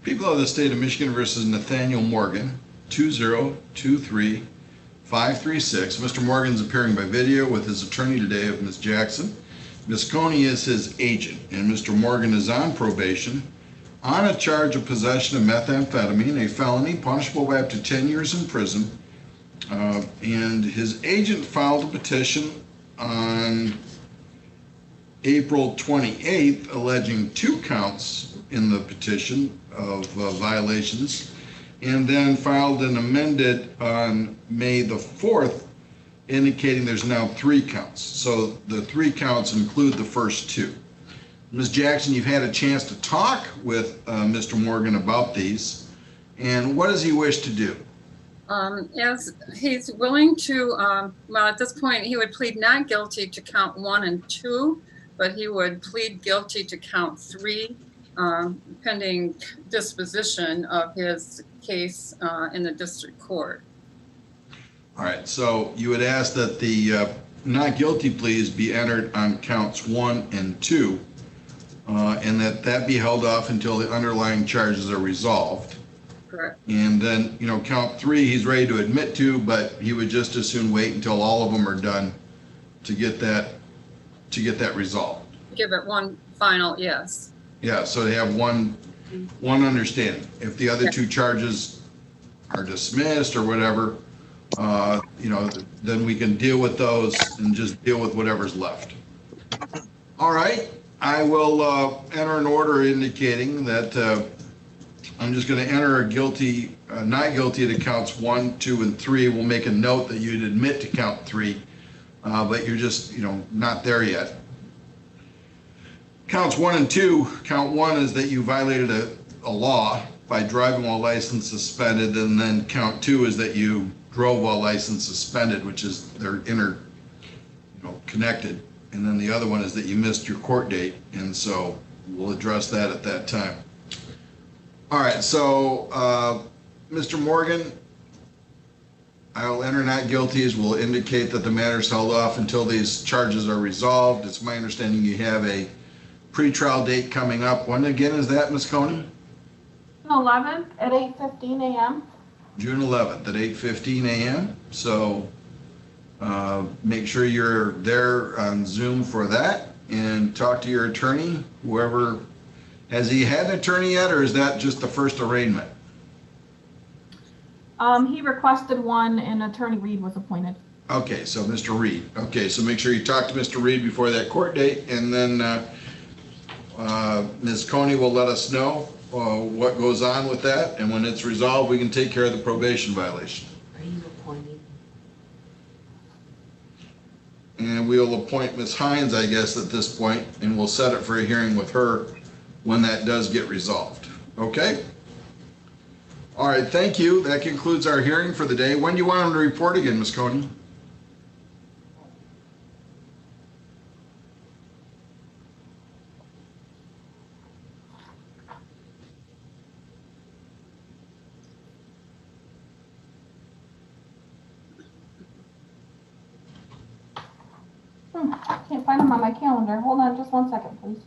People of the State of Michigan versus Nathaniel Morgan, 2023536. Mr. Morgan is appearing by video with his attorney today of Ms. Jackson. Ms. Coney is his agent, and Mr. Morgan is on probation on a charge of possession of methamphetamine, a felony punishable by up to 10 years in prison. And his agent filed a petition on April 28th alleging 2 counts in the petition of violations, and then filed an amended on May the 4th indicating there's now 3 counts. So the 3 counts include the first 2. Ms. Jackson, you've had a chance to talk with Mr. Morgan about these, and what does he wish to do? As he's willing to, well, at this point, he would plead not guilty to count 1 and 2, but he would plead guilty to count 3, pending disposition of his case in the district court. All right, so you would ask that the not guilty pleas be entered on counts 1 and 2, and that be held off until the underlying charges are resolved. Correct. And then, you know, count 3 he's ready to admit to, but he would just as soon wait until all of them are done to get that resolved. Give it one final yes. Yeah, so they have one understanding. If the other 2 charges are dismissed or whatever, you know, then we can deal with those and just deal with whatever's left. All right, I will enter an order indicating that I'm just going to enter a guilty, not guilty to counts 1, 2, and 3. We'll make a note that you'd admit to count 3, but you're just, you know, not there yet. Counts 1 and 2, count 1 is that you violated a law by driving while license suspended, and then count 2 is that you drove while license suspended, which is they're connected. And then the other one is that you missed your court date, and so we'll address that at that time. All right, so Mr. Morgan, I'll enter not guilty as will indicate that the matter is held off until these charges are resolved. It's my understanding you have a pretrial date coming up. When again is that, Ms. Coney? June 11th at 8:15 a.m. June 11th at 8:15 a.m. So make sure you're there on Zoom for that and talk to your attorney, whoever. Has he had an attorney yet, or is that just the first arraignment? He requested one, and Attorney Reed was appointed. Okay, so Mr. Reed. Okay, so make sure you talk to Mr. Reed before that court date, and then Ms. Coney will let us know what goes on with that, and when it's resolved, we can take care of the probation violation. Are you appointing? And we'll appoint Ms. Hines, I guess, at this point, and we'll set it for a hearing with her when that does get resolved. Okay? All right, thank you. That concludes our hearing for the day. When do you want him to report again, Ms. Coney? Can't find him on my calendar. Hold on just 1 second, please.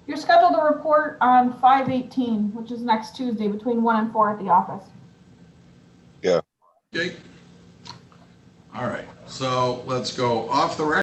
You're scheduled to report on 5/18, which is next Tuesday, between 1 and 4 at the office. Yeah. Okay. All right, so let's go off the record.